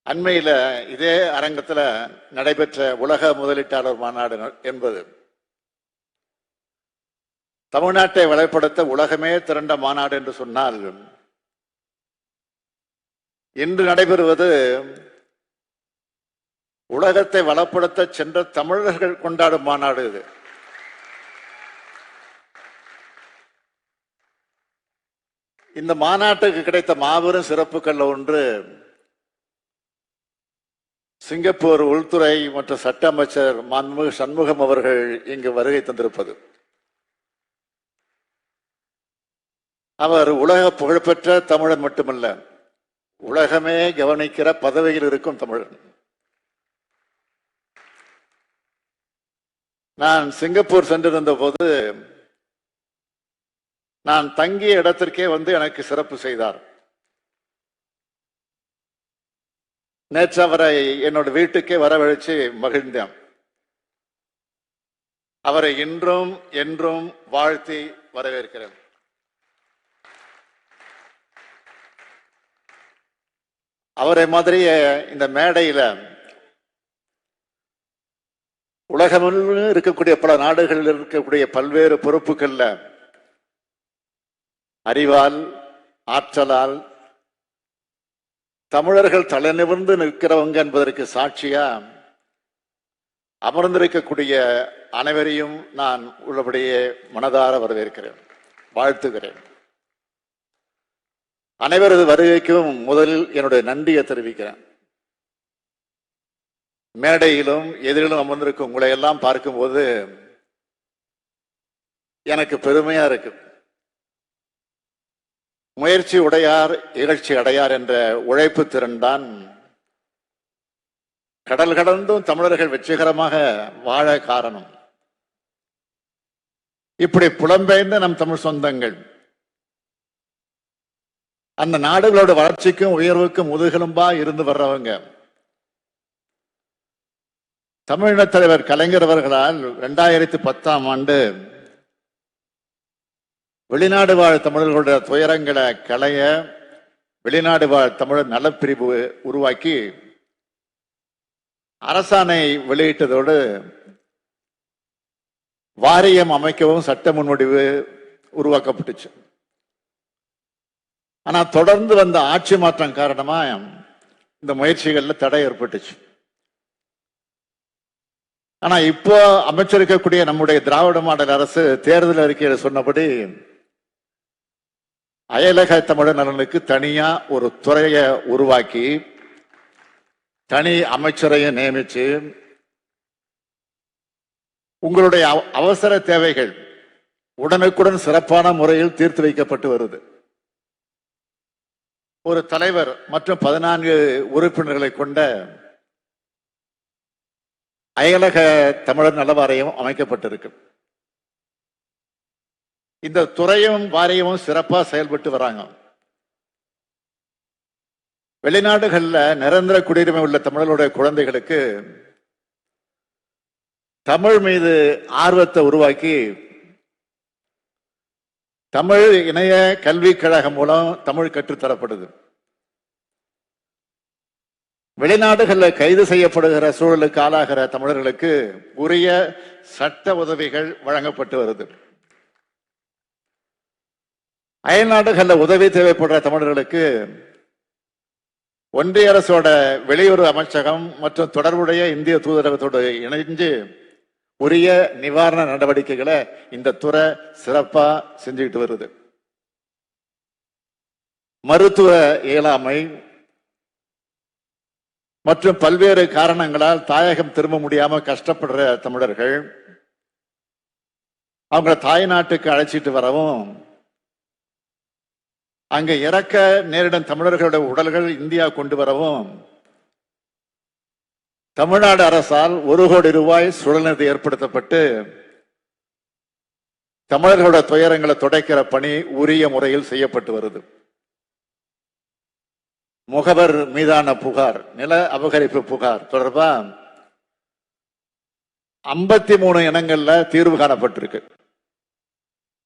அண்மையில இதே அரங்கத்துல நடைபெற்ற உலக முதலீட்டாளர் மாநாடு என்பது தமிழ்நாட்டை வளப்படுத்த உலகமே திரண்ட மாநாடு என்று சொன்னால், இன்று நடைபெறுவது உலகத்தை வளப்படுத்த சென்ற தமிழர்கள் கொண்டாடும் மாநாடு. இது இந்த மாநாட்டுக்கு கிடைத்த மாபெரும் சிறப்புகள் ஒன்று, சிங்கப்பூர் உள்துறை மற்றும் சட்ட அமைச்சர் மாண்புமிகு சண்முகம் அவர்கள் இங்கு வருகை தந்திருப்பது. அவர் உலக புகழ்பெற்ற தமிழன் மட்டுமல்ல, உலகமே கவனிக்கிற பதவியில் இருக்கும் தமிழன். நான் சிங்கப்பூர் சென்றிருந்த போது நான் தங்கிய இடத்திற்கே வந்து எனக்கு சிறப்பு செய்தார். நேற்று அவரை என்னோட வீட்டுக்கே வரவழைச்சு மகிழ்ந்தேன். அவரை இன்றும் என்றும் வாழ்த்தி வரவேற்கிறேன். அவரை மாதிரியே இந்த மேடையில உலகமெல்லாம் இருக்கக்கூடிய பல நாடுகளில் இருக்கக்கூடிய பல்வேறு பொறுப்புகள்ல அறிவால் ஆற்றலால் தமிழர்கள் தலை நிமிர்ந்து நிற்கிறவங்க என்பதற்கு சாட்சியா அமர்ந்திருக்கக்கூடிய அனைவரையும் நான் உள்ளபடியே மனதார வரவேற்கிறேன், வாழ்த்துகிறேன். அனைவரது வருகைக்கும் முதலில் என்னுடைய நன்றியை தெரிவிக்கிறேன். மேடையிலும் எதிரிலும் அமர்ந்திருக்கும் உங்களை எல்லாம் பார்க்கும்போது எனக்கு பெருமையா இருக்கு. முயற்சி உடையார் இகழ்ச்சி அடையார் என்ற உழைப்பு திறன் தான் கடல் கடந்தும் தமிழர்கள் வெற்றிகரமாக வாழ காரணம். இப்படி புலம்பெயர்ந்த நம் தமிழ் சொந்தங்கள் அந்த நாடுகளோட வளர்ச்சிக்கும் உயர்வுக்கும் முதுகெலும்பா இருந்து வர்றவங்க. தமிழின தலைவர் கலைஞர் அவர்களால் 2010ஆம் ஆண்டு வெளிநாடு வாழ் தமிழர்களுடைய துயரங்களை களைய வெளிநாடு வாழ் தமிழர் நலப்பிரிவு உருவாக்கி அரசாணை வெளியிட்டதோடு வாரியம் அமைக்கவும் சட்ட முன்வடிவு உருவாக்கப்பட்டுச்சு. ஆனா தொடர்ந்து வந்த ஆட்சி மாற்றம் காரணமா இந்த முயற்சிகள்ல தடை ஏற்பட்டுச்சு. ஆனா இப்போ அமைச்சிருக்கக்கூடிய நம்முடைய திராவிட மாடல் அரசு தேர்தல் அறிக்கையில் சொன்னபடி அயலக தமிழர் நலனுக்கு தனியா ஒரு துறையை உருவாக்கி தனி அமைச்சரையை நியமிச்சு உங்களுடைய அவசர தேவைகள் உடனுக்குடன் சிறப்பான முறையில் தீர்த்து வைக்கப்பட்டு வருது. ஒரு தலைவர் மற்றும் 14 உறுப்பினர்களை கொண்ட அயலக தமிழர் நல வாரியம் அமைக்கப்பட்டிருக்கு. இந்த துறையும் வாரியமும் சிறப்பா செயல்பட்டு வராங்க. வெளிநாடுகள்ல நிரந்தர குடியுரிமை உள்ள தமிழர்களுடைய குழந்தைகளுக்கு தமிழ் மீது ஆர்வத்தை உருவாக்கி தமிழ் இணைய கல்விக் கழகம் மூலம் தமிழ் கற்றுத்தரப்படுது. வெளிநாடுகளில் கைது செய்யப்படுகிற சூழலுக்கு ஆளாகிற தமிழர்களுக்கு உரிய சட்ட உதவிகள் வழங்கப்பட்டு வருது. அயல்நாடுகளில் உதவி தேவைப்படுற தமிழர்களுக்கு ஒன்றிய அரசோட வெளியுறவு அமைச்சகம் மற்றும் தொடர்புடைய இந்திய தூதரகத்தோடு இணைஞ்சு உரிய நிவாரண நடவடிக்கைகளை இந்த துறை சிறப்பா செஞ்சுக்கிட்டு வருது. மருத்துவ இயலாமை மற்றும் பல்வேறு காரணங்களால் தாயகம் திரும்ப முடியாம கஷ்டப்படுற தமிழர்கள் அவங்க தாய் நாட்டுக்கு அழைச்சிட்டு வரவும், அங்க இறக்க நேரிடும் தமிழர்களுடைய உடல்கள் இந்தியா கொண்டு வரவும் தமிழ்நாடு அரசால் 1 கோடி ரூபாய் சுழல்நிதி ஏற்படுத்தப்பட்டு தமிழர்களுடைய துயரங்களை துடைக்கிற பணி உரிய முறையில் செய்யப்பட்டு வருது. முகவர் மீதான புகார், நில அபகரிப்பு புகார் தொடர்பா 53 இனங்கள்ல தீர்வு காணப்பட்டிருக்கு.